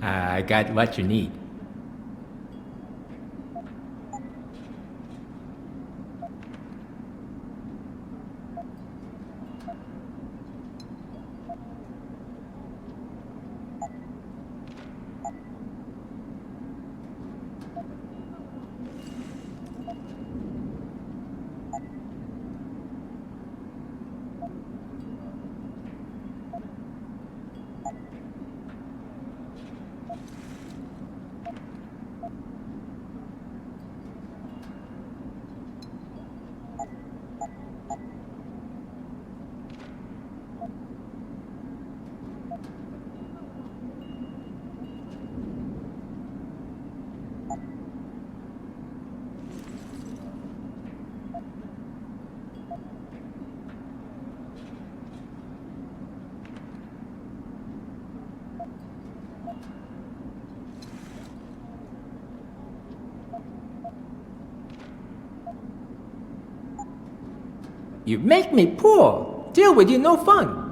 I got what you need. You make me poor. Deal with you no fun.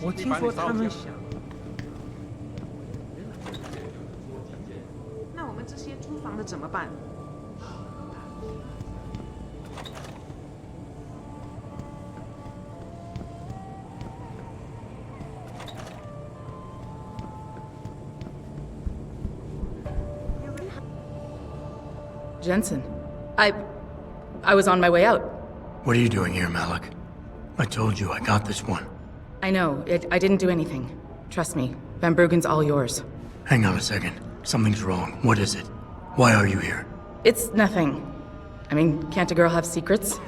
我听说他们想，那我们这些租房的怎么办？Jensen, I was on my way out. What are you doing here, Malik? I told you I got this one. I know. I didn't do anything. Trust me. Van Bruggen's all yours. Hang on a second. Something's wrong. What is it? Why are you here? It's nothing. I mean, can't a girl have secrets?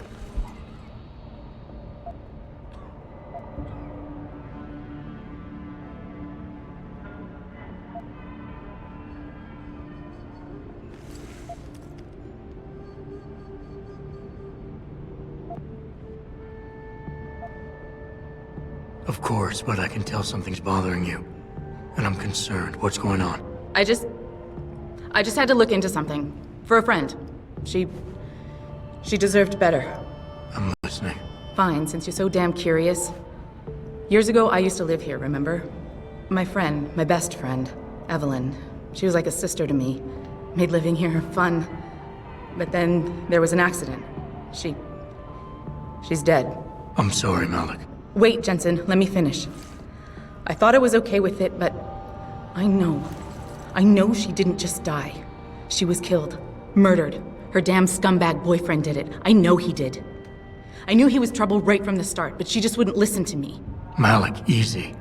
Of course, but I can tell something's bothering you. And I'm concerned. What's going on? I just had to look into something. For a friend. She deserved better. I'm listening. Fine, since you're so damn curious. Years ago, I used to live here, remember? My friend, my best friend, Evelyn. She was like a sister to me. Made living here fun. But then there was an accident. She's dead. I'm sorry, Malik. Wait, Jensen, let me finish. I thought I was okay with it, but I know she didn't just die. She was killed. Murdered. Her damn scumbag boyfriend did it. I know he did. I knew he was trouble right from the start, but she just wouldn't listen to me. Malik, easy.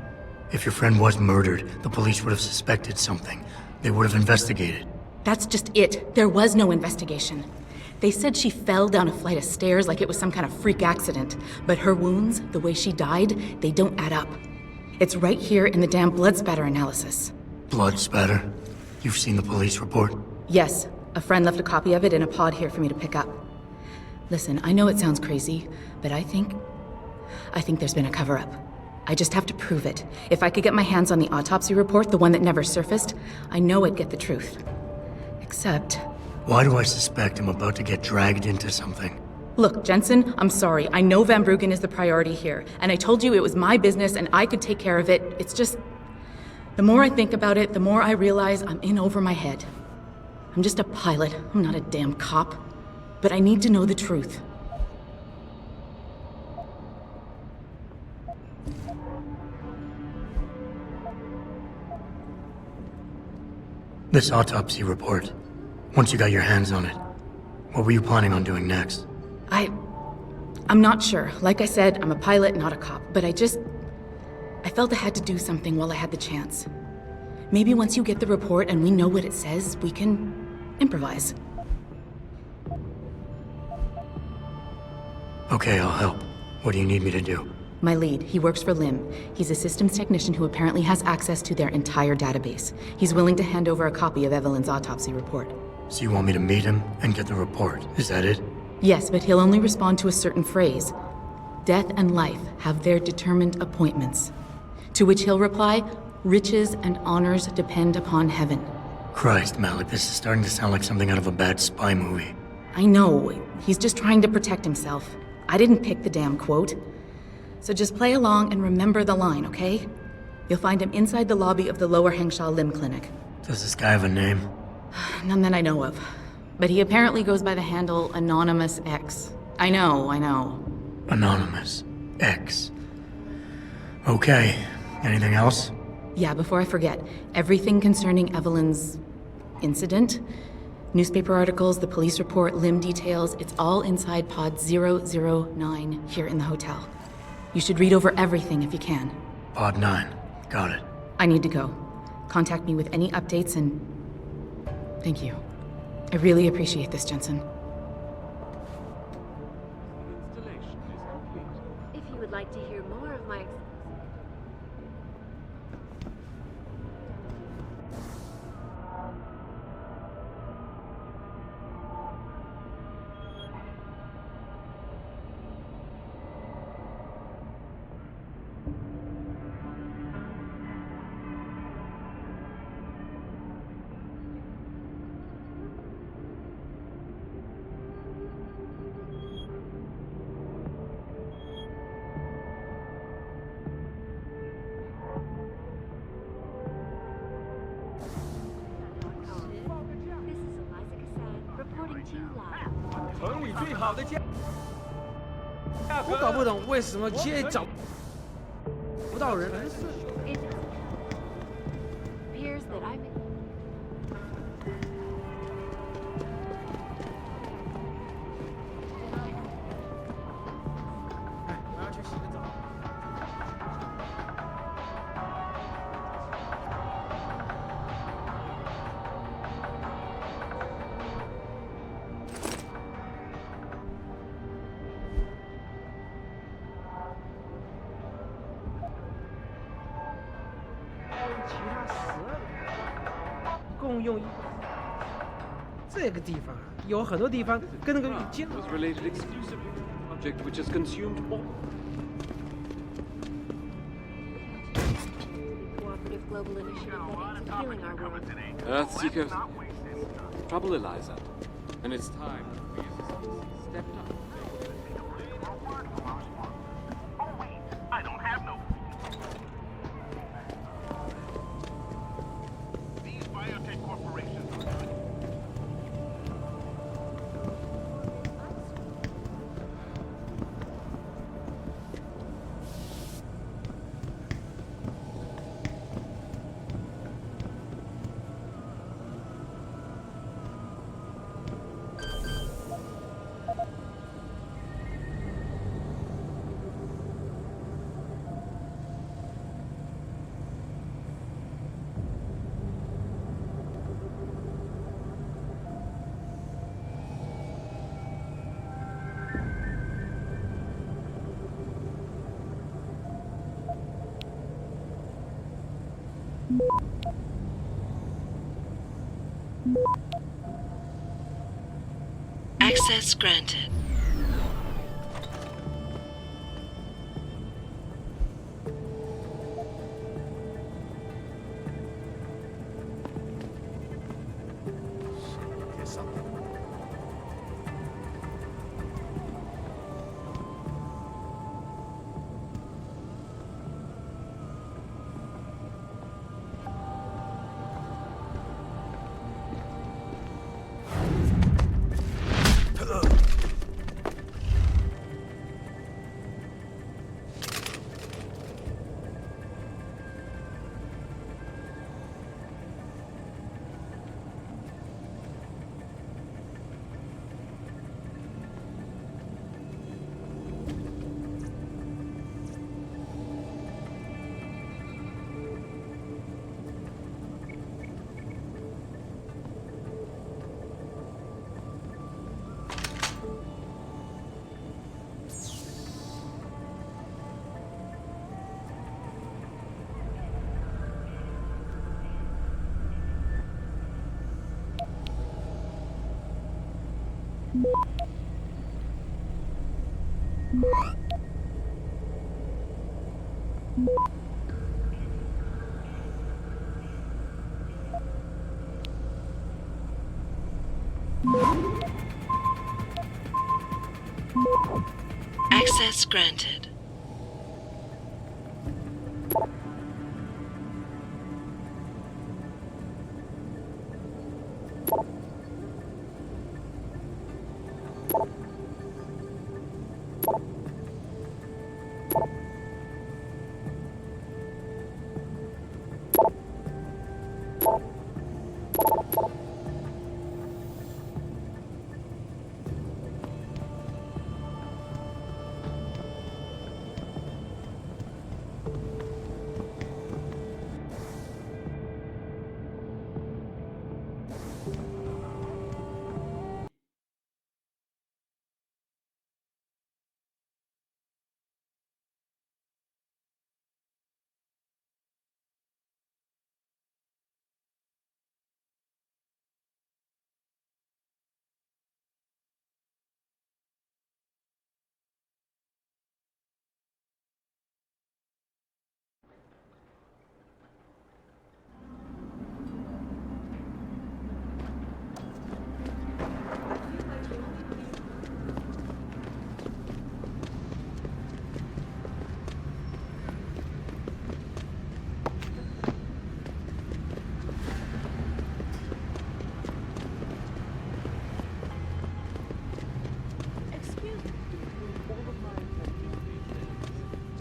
If your friend was murdered, the police would have suspected something. They would have investigated. That's just it. There was no investigation. They said she fell down a flight of stairs like it was some kind of freak accident. But her wounds, the way she died, they don't add up. It's right here in the damn blood spatter analysis. Blood spatter? You've seen the police report? Yes. A friend left a copy of it in a pod here for me to pick up. Listen, I know it sounds crazy, but I think there's been a cover-up. I just have to prove it. If I could get my hands on the autopsy report, the one that never surfaced, I know I'd get the truth. Except... Why do I suspect I'm about to get dragged into something? Look, Jensen, I'm sorry. I know Van Bruggen is the priority here, and I told you it was my business and I could take care of it. It's just... the more I think about it, the more I realize I'm in over my head. I'm just a pilot. I'm not a damn cop. But I need to know the truth. This autopsy report. Once you got your hands on it, what were you planning on doing next? I'm not sure. Like I said, I'm a pilot, not a cop. But I felt I had to do something while I had the chance. Maybe once you get the report and we know what it says, we can improvise. Okay, I'll help. What do you need me to do? My lead, he works for LIM. He's a systems technician who apparently has access to their entire database. He's willing to hand over a copy of Evelyn's autopsy report. So you want me to meet him and get the report, is that it? Yes, but he'll only respond to a certain phrase. Death and life have their determined appointments. To which he'll reply, riches and honors depend upon heaven. Christ, Malik, this is starting to sound like something out of a bad spy movie. I know. He's just trying to protect himself. I didn't pick the damn quote. So just play along and remember the line, okay? You'll find him inside the lobby of the Lower Hengsha Limb Clinic. Does this guy have a name? None that I know of. But he apparently goes by the handle Anonymous X. I know. Anonymous. X. Okay. Anything else? Yeah, before I forget, everything concerning Evelyn's incident, newspaper articles, the police report, limb details, it's all inside pod 009 here in the hotel. You should read over everything if you can. Pod 9. Got it. I need to go. Contact me with any updates and... thank you. I really appreciate this, Jensen. If you would like to hear more of my... reporting to you live. 城里最好的价。我搞不懂为什么街找不到人。 It appears that I'm... Was related exclusively to the project which has consumed all. Cooperative global initiative heading to healing our world. Earthseekers. Trouble, Eliza. And it's time we as a species stepped up. I don't have no. These biotech corporations. Access granted. There's something. Access granted.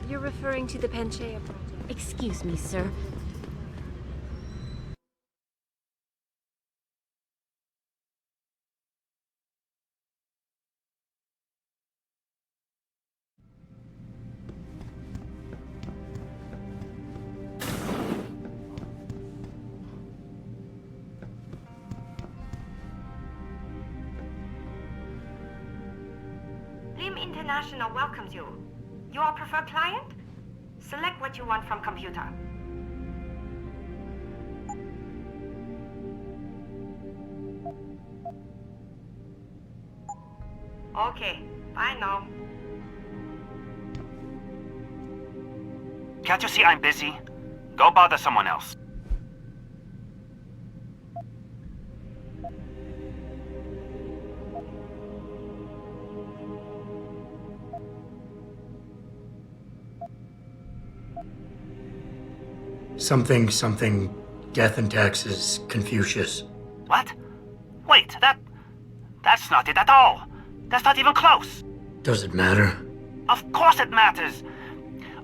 You're referring to the Panchea project. Excuse me, sir. Lim International welcomes you. You are preferred client? Select what you want from computer. Okay, bye now. Can't you see I'm busy? Go bother someone else. Something, death and taxes, Confucius. What? Wait, that's not it at all. That's not even close. Does it matter? Of course it matters.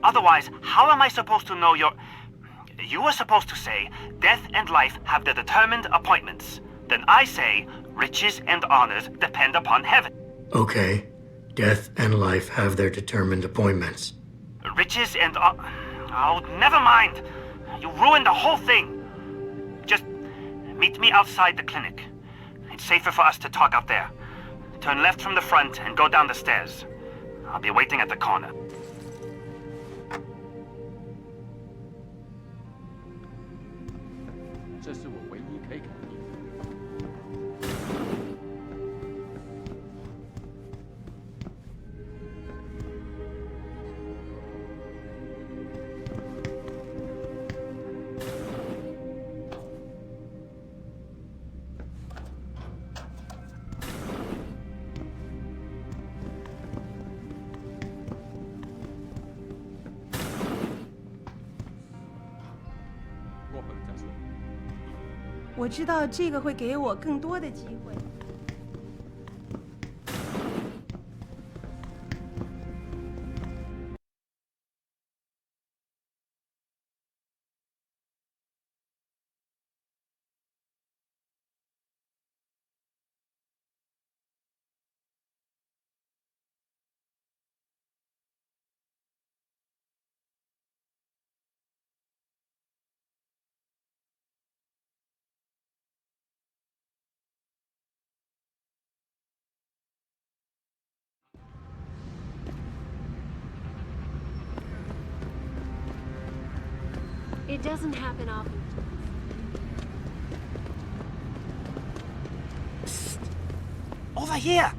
Otherwise, how am I supposed to know You were supposed to say, death and life have their determined appointments. Then I say, riches and honors depend upon heaven. Okay. Death and life have their determined appointments. Riches and... Oh, never mind. You ruined the whole thing. Just meet me outside the clinic. It's safer for us to talk out there. Turn left from the front and go down the stairs. I'll be waiting at the corner. What will it do? 我知道这个会给我更多的机会。It doesn't happen often. Over here!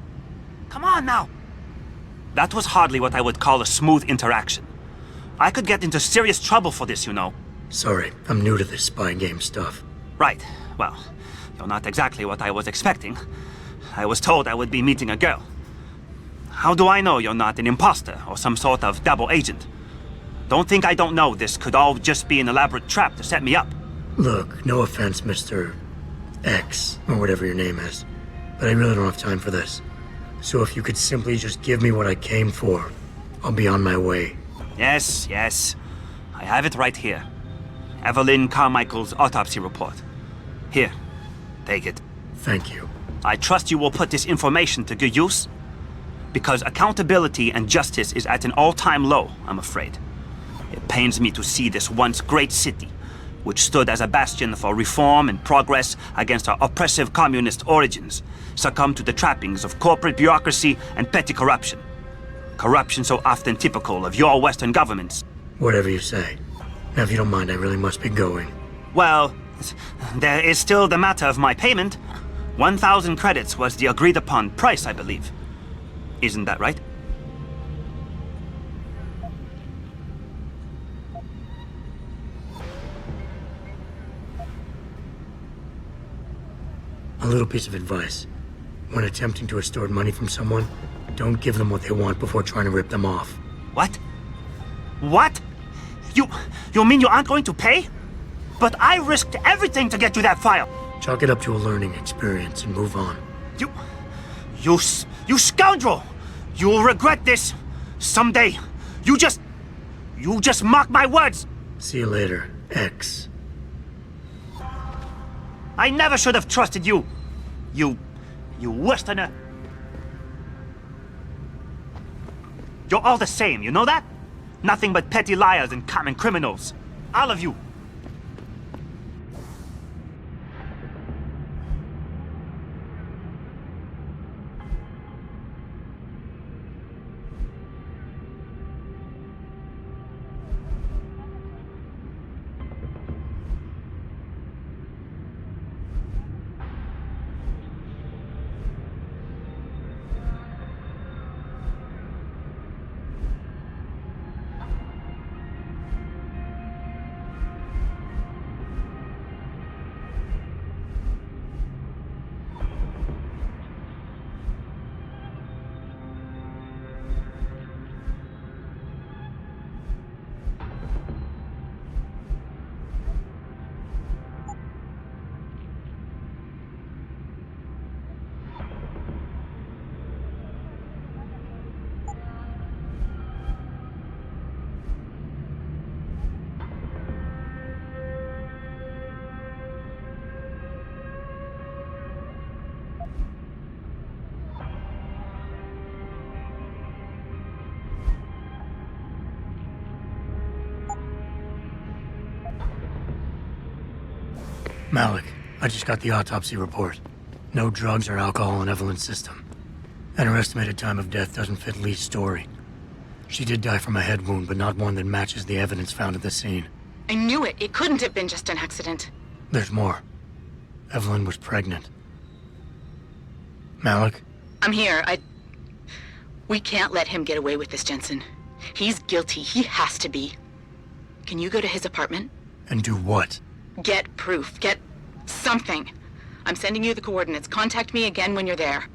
Come on now. That was hardly what I would call a smooth interaction. I could get into serious trouble for this, you know. Sorry, I'm new to this spy game stuff. Right. Well, you're not exactly what I was expecting. I was told I would be meeting a girl. How do I know you're not an imposter or some sort of double agent? Don't think I don't know this could all just be an elaborate trap to set me up. Look, no offense, Mr. X, or whatever your name is, but I really don't have time for this. So if you could simply just give me what I came for, I'll be on my way. Yes, yes. I have it right here. Evelyn Carmichael's autopsy report. Here, take it. Thank you. I trust you will put this information to good use, because accountability and justice is at an all-time low, I'm afraid. It pains me to see this once great city, which stood as a bastion for reform and progress against our oppressive communist origins, succumb to the trappings of corporate bureaucracy and petty corruption. Corruption so often typical of your Western governments. Whatever you say. Now, if you don't mind, I really must be going. Well, there is still the matter of my payment. 1,000 credits was the agreed-upon price, I believe. Isn't that right? A little piece of advice. When attempting to extort money from someone, don't give them what they want before trying to rip them off. What? What? You mean you aren't going to pay? But I risked everything to get you that file. Chalk it up to a learning experience and move on. You scoundrel! You will regret this someday. You just mark my words. See you later, X. I never should have trusted you. You Westerner. You're all the same, you know that? Nothing but petty liars and common criminals. All of you. Malik, I just got the autopsy report. No drugs or alcohol in Evelyn's system. And her estimated time of death doesn't fit Lee's story. She did die from a head wound, but not one that matches the evidence found at the scene. I knew it. It couldn't have been just an accident. There's more. Evelyn was pregnant. Malik? I'm here. We can't let him get away with this, Jensen. He's guilty. He has to be. Can you go to his apartment? And do what? Get proof. Get something. I'm sending you the coordinates. Contact me again when you're there.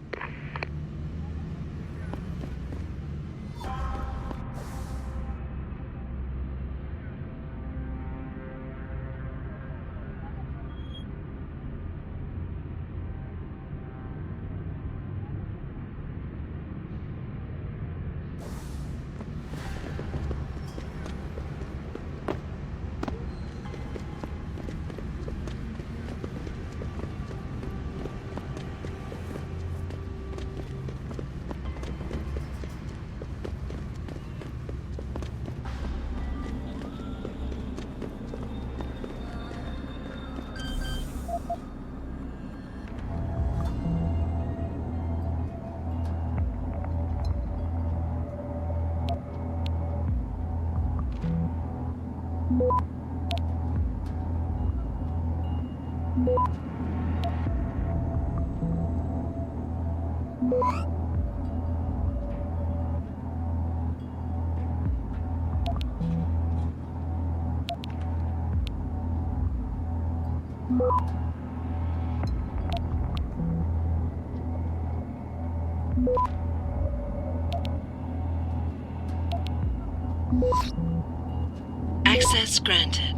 Access granted.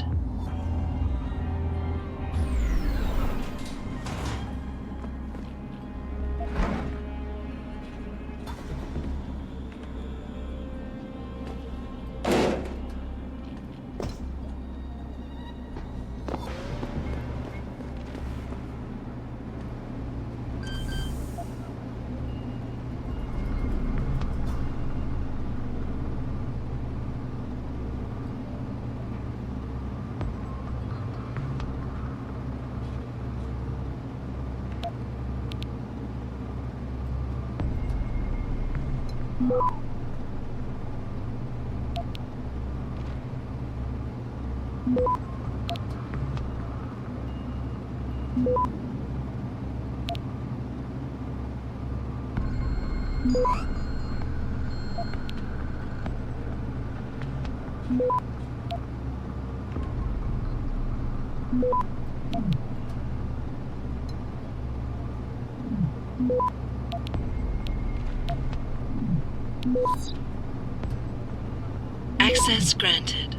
Access granted.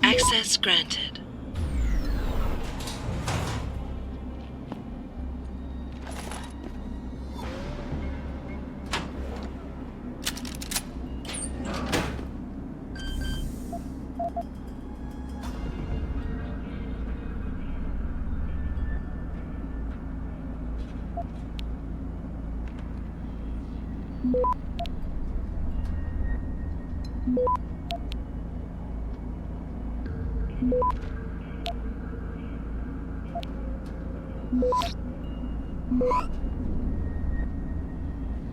Access granted.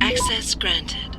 Access granted.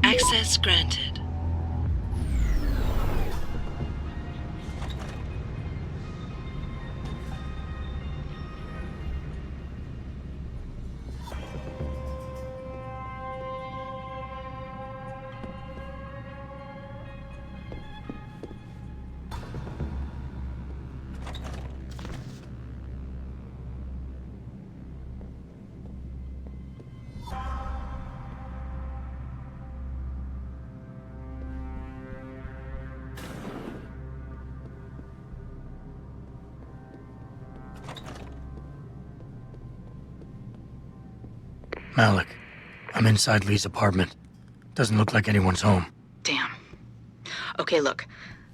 Access granted. Malik, I'm inside Lee's apartment. Doesn't look like anyone's home. Damn. Okay, look.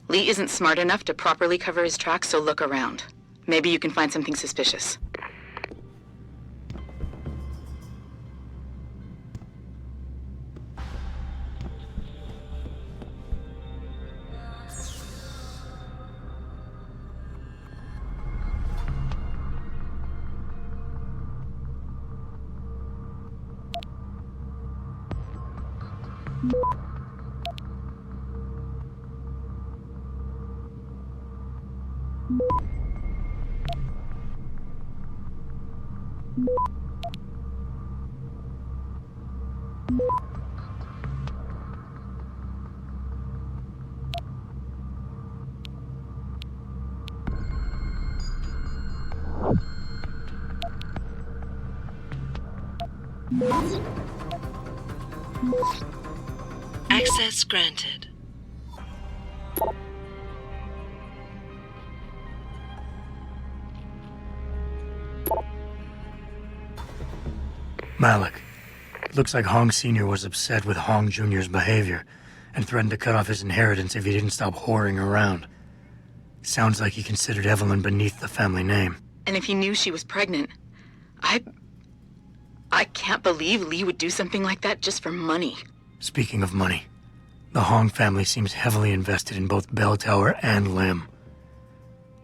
Lee isn't smart enough to properly cover his tracks, so look around. Maybe you can find something suspicious. Access granted. Malik, looks like Hong Sr. was upset with Hong Jr.'s behavior and threatened to cut off his inheritance if he didn't stop whoring around. Sounds like he considered Evelyn beneath the family name. And if he knew she was pregnant, I can't believe Lee would do something like that just for money. Speaking of money, the Hong family seems heavily invested in both Bell Tower and Lim.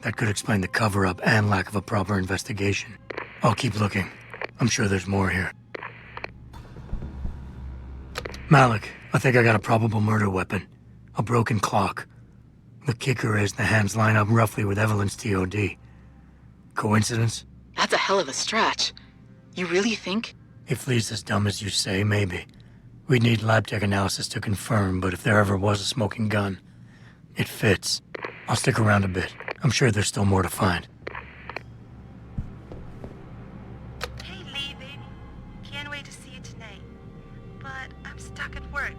That could explain the cover-up and lack of a proper investigation. I'll keep looking. I'm sure there's more here. Malik, I think I got a probable murder weapon. A broken clock. The kicker is the hands line up roughly with Evelyn's TOD. Coincidence? That's a hell of a stretch. You really think? If Lee's as dumb as you say, maybe. We'd need lab tech analysis to confirm, but if there ever was a smoking gun, it fits. I'll stick around a bit. I'm sure there's still more to find. Hey, Lee, baby. Can't wait to see you tonight. But I'm stuck at work.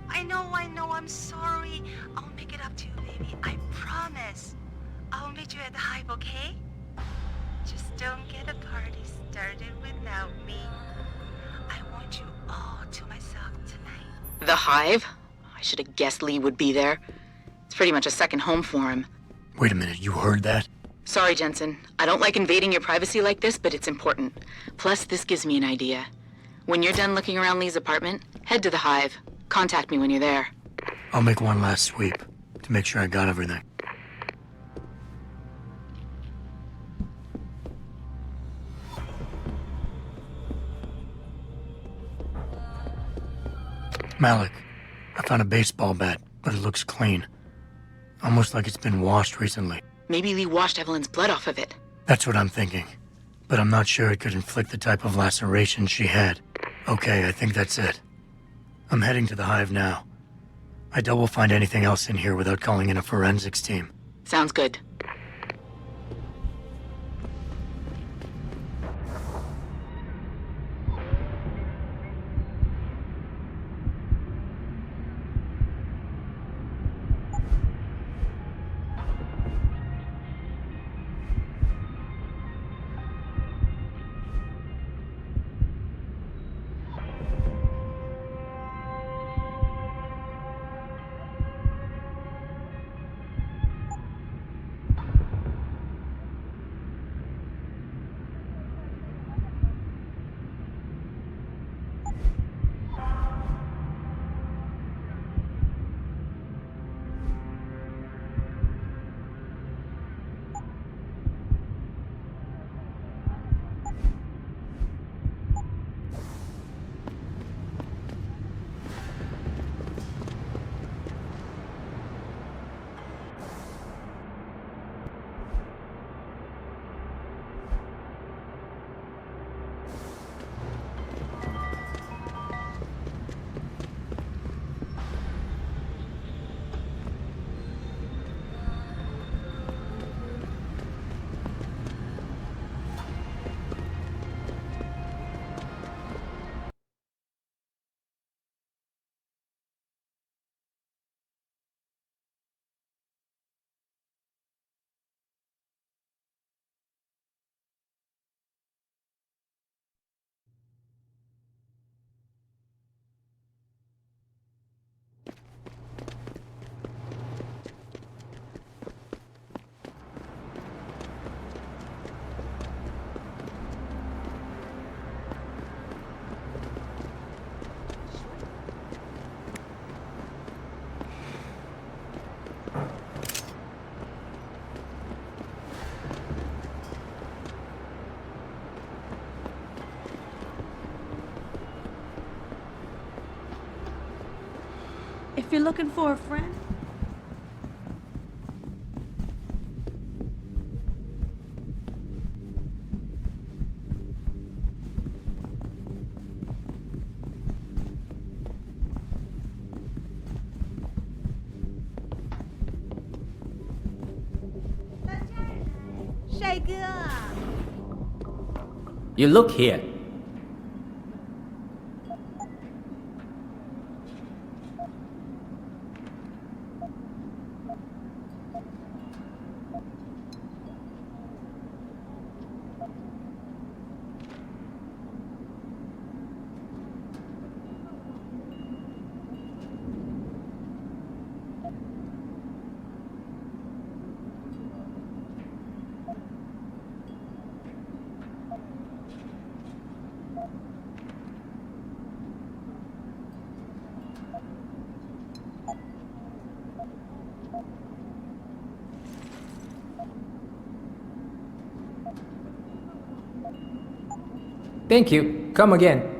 I know, I'm sorry. I'll make it up to you, baby. I promise. I'll meet you at the Hive, okay? Just don't get a party started without me. I want you all to myself tonight. The Hive? I should have guessed Lee would be there. It's pretty much a second home for him. Wait a minute, you heard that? Sorry, Jensen. I don't like invading your privacy like this, but it's important. Plus, this gives me an idea. When you're done looking around Lee's apartment, head to the Hive. Contact me when you're there. I'll make one last sweep to make sure I got everything. Malik, I found a baseball bat, but it looks clean. Almost like it's been washed recently. Maybe Lee washed Evelyn's blood off of it. That's what I'm thinking. But I'm not sure it could inflict the type of laceration she had. Okay, I think that's it. I'm heading to the Hive now. I doubt we'll find anything else in here without calling in a forensics team. Sounds good. if you're looking for a friend. You look here. Thank you. Come again.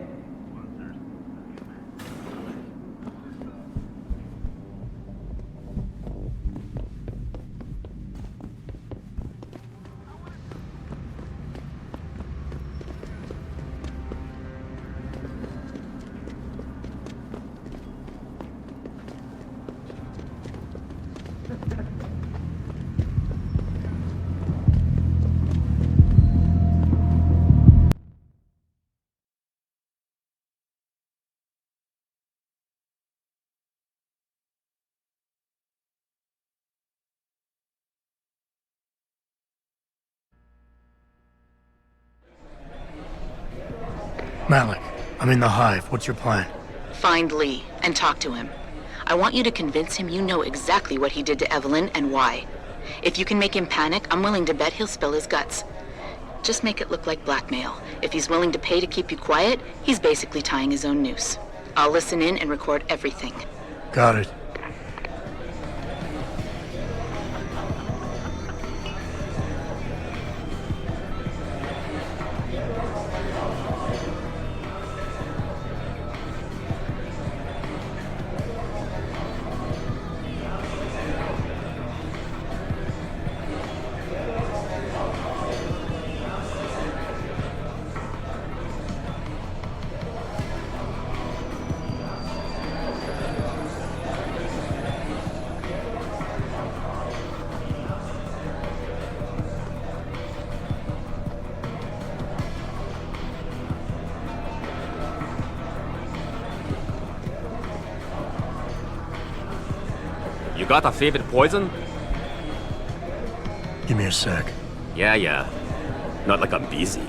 Malik, I'm in the hive. What's your plan? Find Lee and talk to him. I want you to convince him you know exactly what he did to Evelyn and why. If you can make him panic, I'm willing to bet he'll spill his guts. Just make it look like blackmail. If he's willing to pay to keep you quiet, he's basically tying his own noose. I'll listen in and record everything. Got it. You got a favorite poison? Give me a sec. Yeah. Not like I'm busy.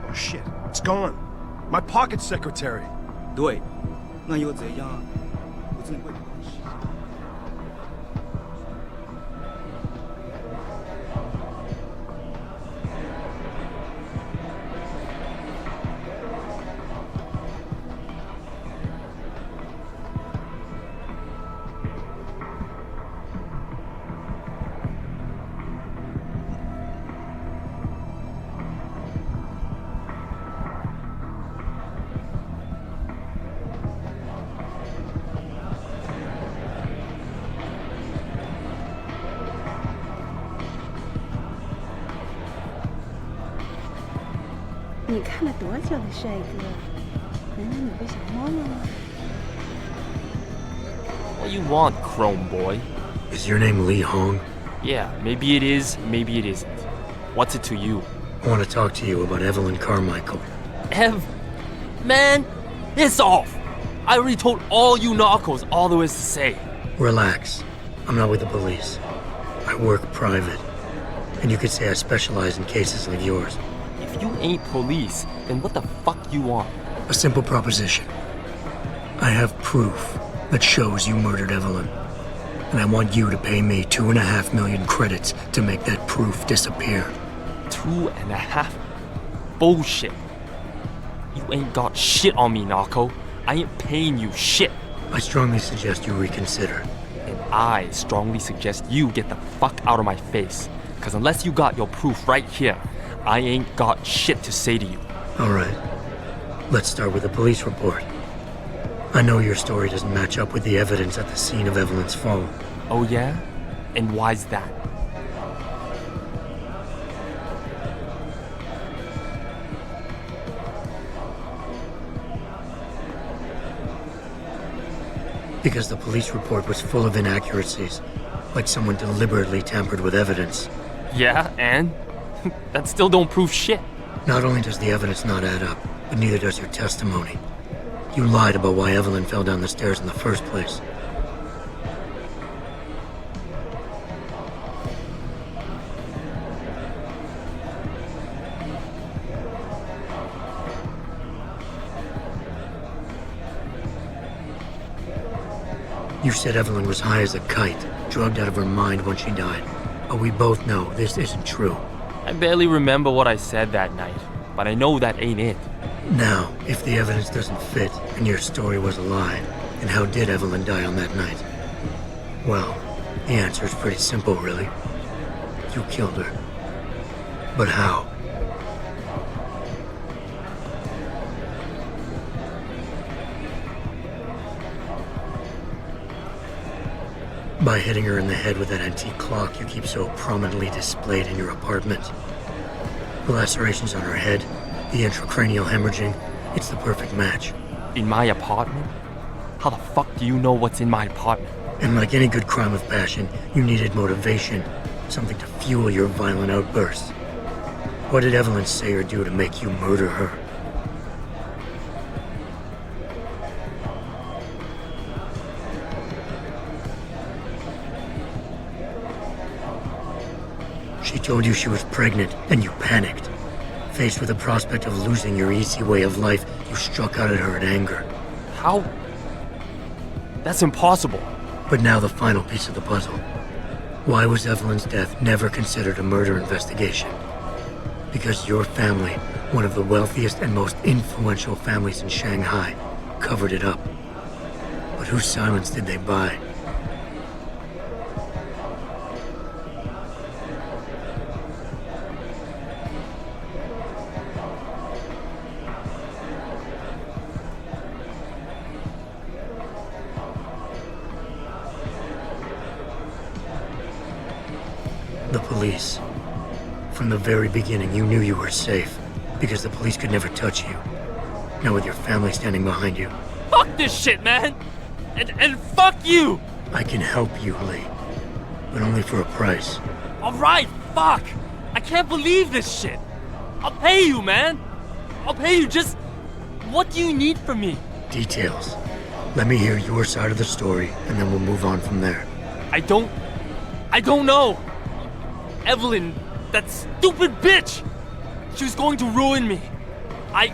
Oh shit, it's gone. My pocket secretary. 对，那又怎样？我真会。你看了多久的帅哥？难道你不想摸摸吗？ What you want, Chrome Boy? Is your name Lee Hong? Yeah, maybe it is, maybe it isn't. What's it to you? I want to talk to you about Evelyn Carmichael. Ev? Man, piss off! I already told all you narcos all there is to say. Relax. I'm not with the police. I work private. And you could say I specialize in cases like yours. If you ain't police, then what the fuck you want? A simple proposition. I have proof that shows you murdered Evelyn. And I want you to pay me 2.5 million credits to make that proof disappear. 2.5? Bullshit. You You ain't got shit on me, narco. I ain't paying you shit. I strongly suggest you reconsider. And I strongly suggest you get the fuck out of my face. Cause unless you got your proof right here, I ain't got shit to say to you. Alright. Let's start with the police report. I know your story doesn't match up with the evidence at the scene of Evelyn's fall. Oh yeah? And why's that? Because the police report was full of inaccuracies, like someone deliberately tampered with evidence. Yeah, and? That still don't prove shit. Not only does the evidence not add up, but neither does your testimony. You lied about why Evelyn fell down the stairs in the first place. You said Evelyn was high as a kite, drugged out of her mind when she died. But we both know this isn't true. I barely remember what I said that night, but I know that ain't it. Now, if the evidence doesn't fit and your story was a lie, then how did Evelyn die on that night? Well, the answer is pretty simple, really. You killed her. But how? By hitting her in the head with that antique clock you keep so prominently displayed in your apartment. The lacerations on her head, the intracranial hemorrhaging, it's the perfect match. In my apartment? How the fuck do you know what's in my apartment? And like any good crime of passion, you needed motivation, something to fuel your violent outbursts. What did Evelyn say or do to make you murder her? She told you she was pregnant, and you panicked. Faced with the prospect of losing your easy way of life, you struck out at her in anger. How? That's impossible. But now the final piece of the puzzle. Why was Evelyn's death never considered a murder investigation? Because your family, one of the wealthiest and most influential families in Shanghai, covered it up. But whose silence did they buy? The police. From the very beginning, you knew you were safe, because the police could never touch you. Now with your family standing behind you. Fuck this shit, man! And fuck you! I can help you, Lee. But only for a price. Alright, fuck! I can't believe this shit! I'll pay you, man! I'll pay you, just... What do you need from me? Details. Let me hear your side of the story, and then we'll move on from there. I don't know! Evelyn, that stupid bitch! She was going to ruin me. I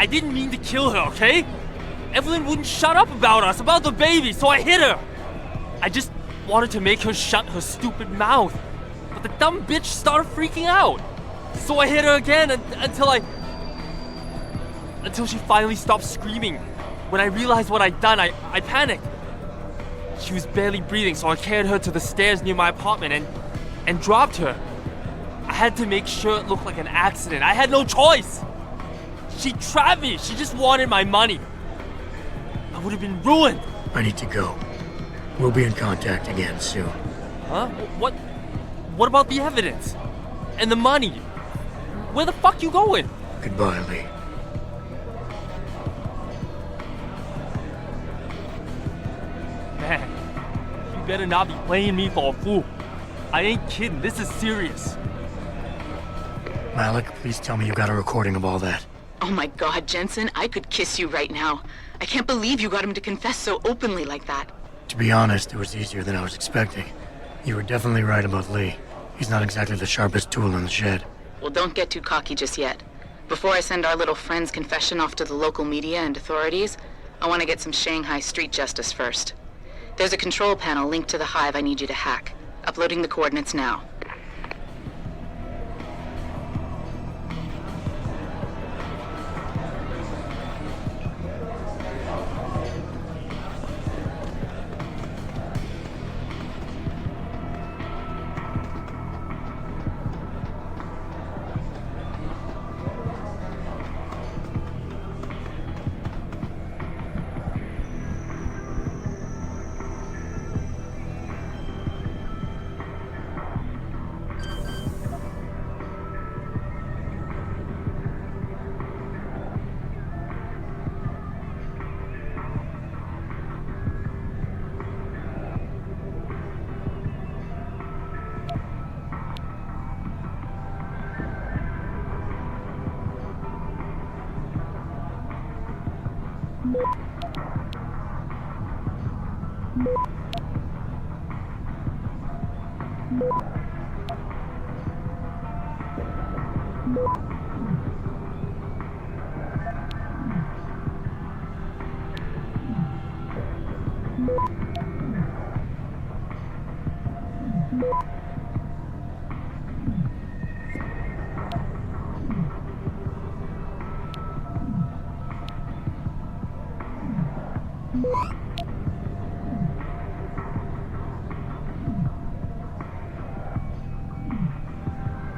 didn't mean to kill her, okay? Evelyn wouldn't shut up about us, about the baby, so I hit her. I just wanted to make her shut her stupid mouth. But the dumb bitch started freaking out. So I hit her again until she finally stopped screaming. When I realized what I'd done, I panicked. She was barely breathing, so I carried her to the stairs near my apartment and dropped her. I had to make sure it looked like an accident. I had no choice. She trapped me. She just wanted my money. I would have been ruined. I need to go. We'll be in contact again soon. Huh? What about the evidence? And the money? Where the fuck you going? Goodbye, Lee. Man, you better not be playing me for a fool. I ain't kidding. This is serious. Malik, please tell me you got a recording of all that. Oh my God, Jensen, I could kiss you right now. I can't believe you got him to confess so openly like that. To be honest, it was easier than I was expecting. You were definitely right about Lee. He's not exactly the sharpest tool in the shed. Well, don't get too cocky just yet. Before I send our little friend's confession off to the local media and authorities, I want to get some Shanghai street justice first. There's a control panel linked to the hive I need you to hack. Uploading the coordinates now.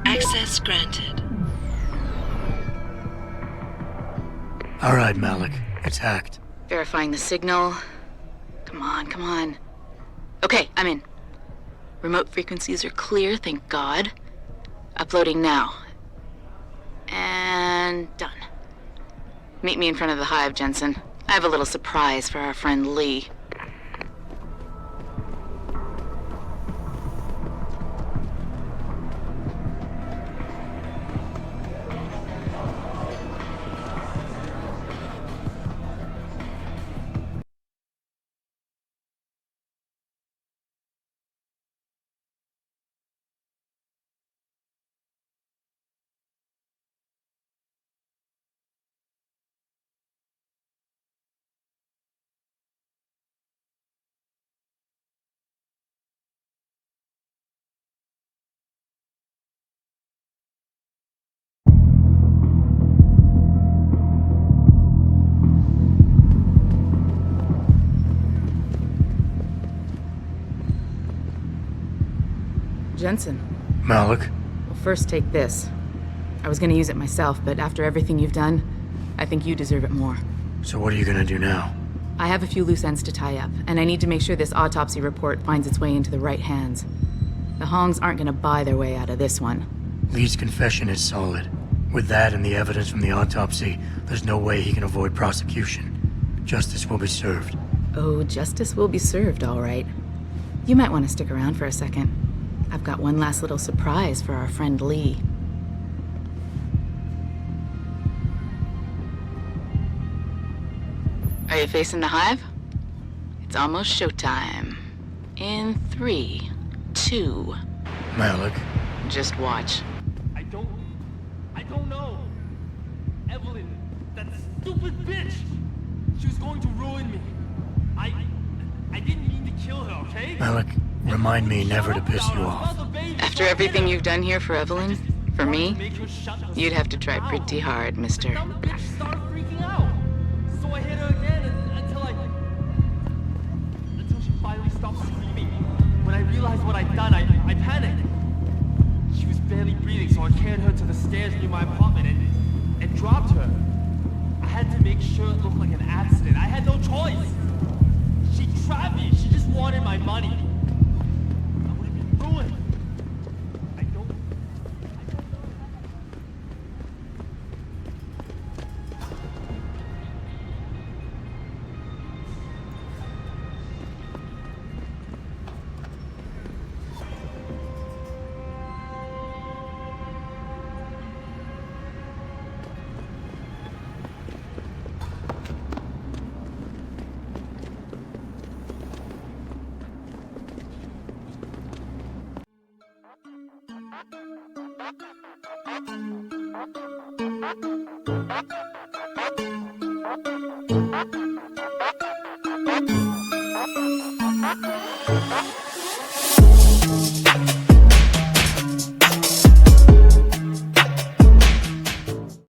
Access granted. All right, Malik. It's hacked. Verifying the signal. Come on, come on. Okay, I'm in. Remote frequencies are clear, thank God. Uploading now. And done. Meet me in front of the hive, Jensen. I have a little surprise for our friend Lee. Jensen. Malik? Well, first take this. I was gonna use it myself, but after everything you've done, I think you deserve it more. So what are you gonna do now? I have a few loose ends to tie up, and I need to make sure this autopsy report finds its way into the right hands. The Hongs aren't gonna buy their way out of this one. Lee's confession is solid. With that and the evidence from the autopsy, there's no way he can avoid prosecution. Justice will be served. Oh, justice will be served, all right. You might want to stick around for a second. I've got one last little surprise for our friend Lee. Are you facing the hive? It's almost showtime. In 3, 2... Malik. Just watch. I don't know. Evelyn, that stupid bitch! She was going to ruin me. I didn't mean to kill her, okay? Malik, remind me never to piss you off. After everything you've done here for Evelyn, for me, you'd have to try pretty hard, mister. Dumb bitch started freaking out. So I hit her again until she finally stopped screaming. When I realized what I'd done, I panicked. She was barely breathing, so I carried her to the stairs near my apartment and dropped her. I had to make sure it looked like an accident. I had no choice. She trapped me. She just wanted my money. I would have been ruined. I don't know. Thank you.